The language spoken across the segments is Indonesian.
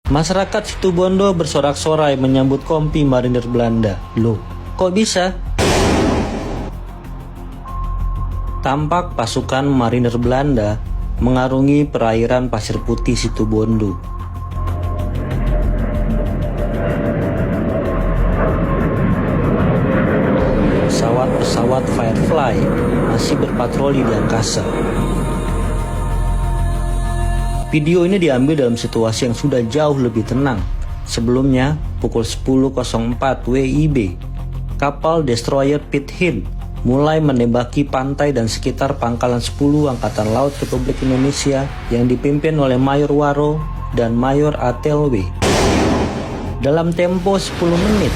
Masyarakat Situbondo bersorak-sorai menyambut kompi marinir Belanda. Loh, kok bisa? Tampak pasukan marinir Belanda mengarungi perairan Pasir Putih Situbondo. Pesawat Firefly masih berpatroli di angkasa. Video ini diambil dalam situasi yang sudah jauh lebih tenang. Sebelumnya, pukul 10.04 WIB, kapal destroyer Pitt Hind mulai menembaki pantai dan sekitar pangkalan 10 Angkatan Laut Republik Indonesia yang dipimpin oleh Mayor Waro dan Mayor Atelwe. Dalam tempo 10 menit,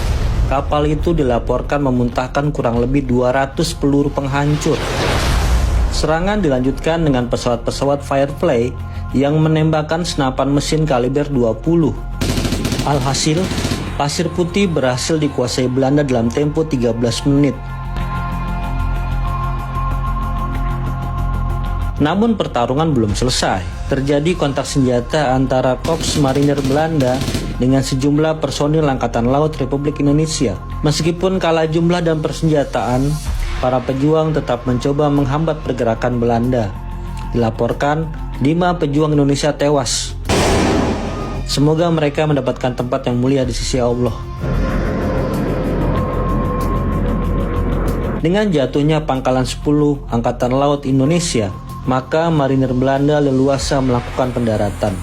kapal itu dilaporkan memuntahkan kurang lebih 200 peluru penghancur. Serangan dilanjutkan dengan pesawat-pesawat Firefly yang menembakkan senapan mesin kaliber 20. Alhasil, Pasir Putih berhasil dikuasai Belanda dalam tempo 13 menit. Namun pertarungan belum selesai. Terjadi kontak senjata antara Korps Marinir Belanda dengan sejumlah personil Angkatan Laut Republik Indonesia. Meskipun kalah jumlah dan persenjataan, para pejuang tetap mencoba menghambat pergerakan Belanda. Dilaporkan 5 pejuang Indonesia tewas. Semoga mereka mendapatkan tempat yang mulia di sisi Allah. Dengan jatuhnya pangkalan 10 Angkatan Laut Indonesia, maka marinir Belanda leluasa melakukan pendaratan.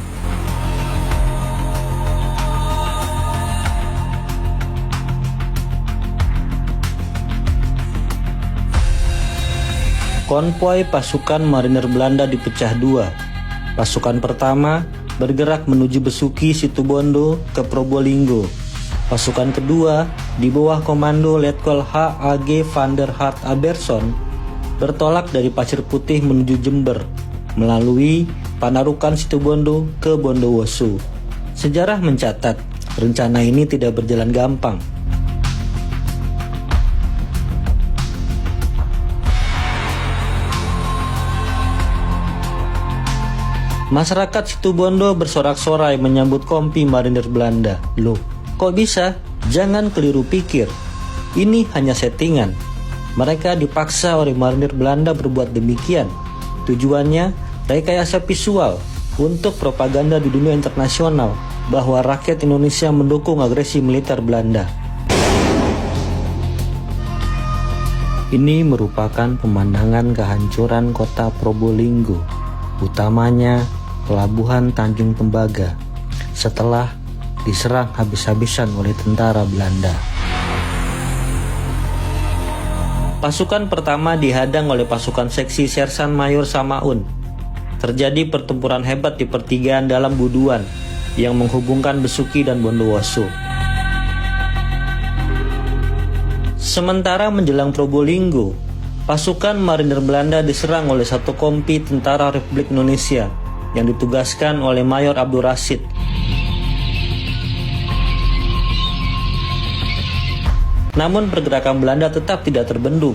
Konvoi pasukan marinir Belanda dipecah dua. Pasukan pertama bergerak menuju Besuki Situbondo ke Probolinggo. Pasukan kedua di bawah komando Letkol H.A.G. van der Hart Aberson bertolak dari Pasir Putih menuju Jember melalui Panarukan Situbondo ke Bondowoso. Sejarah mencatat rencana ini tidak berjalan gampang. Masyarakat Situbondo bersorak-sorai menyambut kompi marinir Belanda. Loh, kok bisa? Jangan keliru pikir. Ini hanya settingan. Mereka dipaksa oleh marinir Belanda berbuat demikian. Tujuannya rekayasa visual untuk propaganda di dunia internasional bahwa rakyat Indonesia mendukung agresi militer Belanda. Ini merupakan pemandangan kehancuran kota Probolinggo, utamanya Pelabuhan Tanjung Tembaga, setelah diserang habis-habisan oleh tentara Belanda. Pasukan pertama dihadang oleh pasukan seksi Sersan Mayor Samaun. Terjadi pertempuran hebat di pertigaan dalam Buduan yang menghubungkan Besuki dan Bondowoso. Sementara menjelang Probolinggo, pasukan marinir Belanda diserang oleh satu kompi tentara Republik Indonesia yang ditugaskan oleh Mayor Abdul Rashid. Namun pergerakan Belanda tetap tidak terbendung.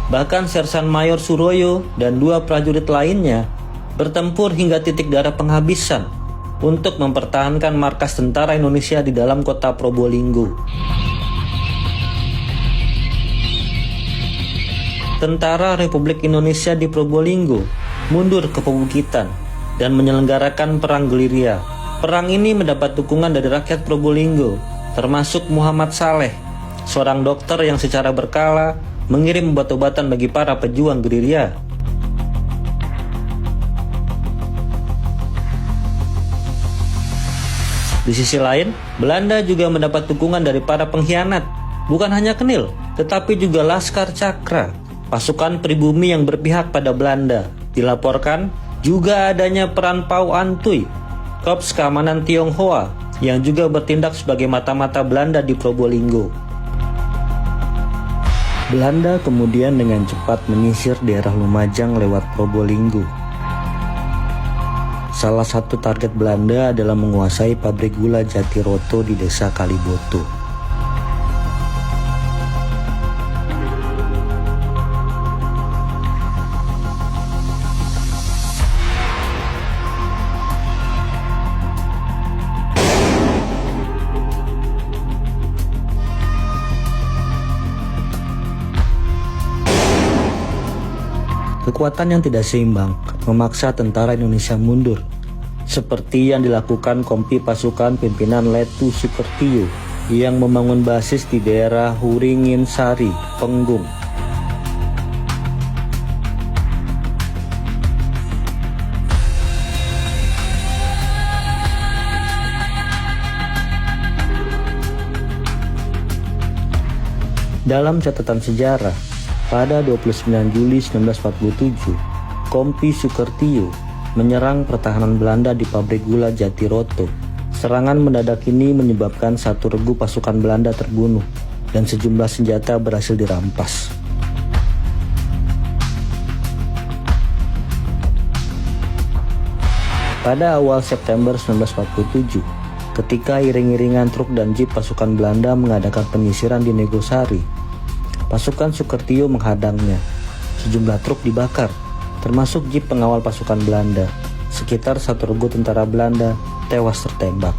Bahkan Sersan Mayor Suroyo dan 2 prajurit lainnya bertempur hingga titik darah penghabisan untuk mempertahankan markas tentara Indonesia di dalam kota Probolinggo. Tentara Republik Indonesia di Probolinggo mundur ke pebukitan dan menyelenggarakan perang gerilya. Perang ini mendapat dukungan dari rakyat Probolinggo, termasuk Muhammad Saleh, seorang dokter yang secara berkala mengirim obat-obatan bagi para pejuang gerilya. Di sisi lain, Belanda juga mendapat dukungan dari para pengkhianat, bukan hanya Kenil, tetapi juga Laskar Cakra, pasukan pribumi yang berpihak pada Belanda. Dilaporkan juga adanya peran Pau Antui, Korps Keamanan Tionghoa, yang juga bertindak sebagai mata-mata Belanda di Probolinggo. Belanda kemudian dengan cepat menyisir daerah Lumajang lewat Probolinggo. Salah satu target Belanda adalah menguasai pabrik gula Jatiroto di desa Kaliboto. Kekuatan yang tidak seimbang memaksa tentara Indonesia mundur, seperti yang dilakukan kompi pasukan pimpinan Letu Sukertio yang membangun basis di daerah Huringin Sari, Penggung. Dalam catatan sejarah, pada 29 Juli 1947, Kompi Sukertio menyerang pertahanan Belanda di pabrik gula Jatiroto. Serangan mendadak ini menyebabkan 1 regu pasukan Belanda terbunuh dan sejumlah senjata berhasil dirampas. Pada awal September 1947, ketika iring-iringan truk dan jeep pasukan Belanda mengadakan penyisiran di Negosari, pasukan Sukertio menghadangnya. Sejumlah truk dibakar, termasuk jeep pengawal pasukan Belanda. Sekitar 1 regu tentara Belanda tewas tertembak.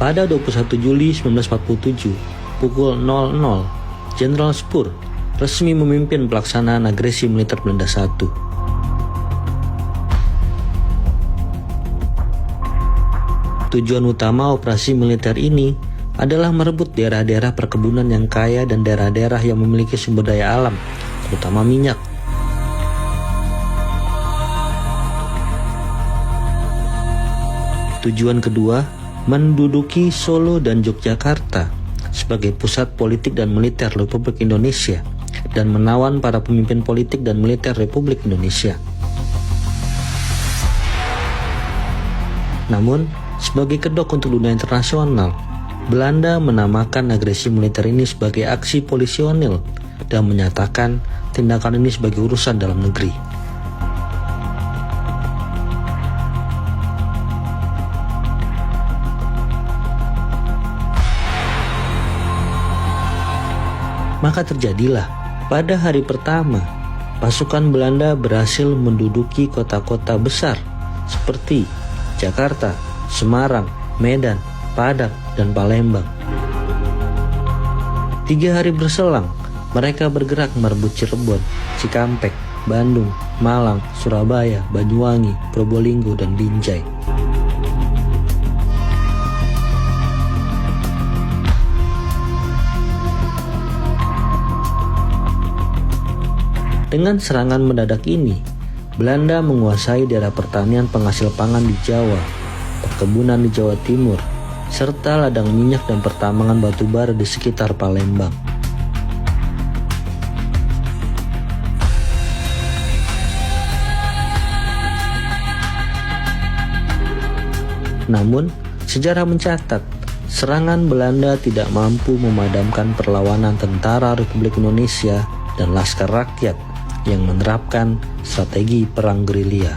Pada 21 Juli 1947, pukul 00, Jenderal Spoor resmi memimpin pelaksanaan agresi militer Belanda I. Tujuan utama operasi militer ini adalah merebut daerah-daerah perkebunan yang kaya dan daerah-daerah yang memiliki sumber daya alam, terutama minyak. Tujuan kedua, menduduki Solo dan Yogyakarta sebagai pusat politik dan militer Republik Indonesia dan menawan para pemimpin politik dan militer Republik Indonesia. Namun, sebagai kedok untuk dunia internasional, Belanda menamakan agresi militer ini sebagai aksi polisionil dan menyatakan tindakan ini sebagai urusan dalam negeri. Maka terjadilah pada hari pertama, pasukan Belanda berhasil menduduki kota-kota besar seperti Jakarta, Semarang, Medan, Padang, dan Palembang. 3 hari berselang, mereka bergerak merebut Cirebon, Cikampek, Bandung, Malang, Surabaya, Banyuwangi, Probolinggo, dan Binjai. Dengan serangan mendadak ini, Belanda menguasai daerah pertanian penghasil pangan di Jawa, perkebunan di Jawa Timur, serta ladang minyak dan pertambangan batu bara di sekitar Palembang. Namun, sejarah mencatat, serangan Belanda tidak mampu memadamkan perlawanan tentara Republik Indonesia dan Laskar Rakyat yang menerapkan strategi perang gerilya.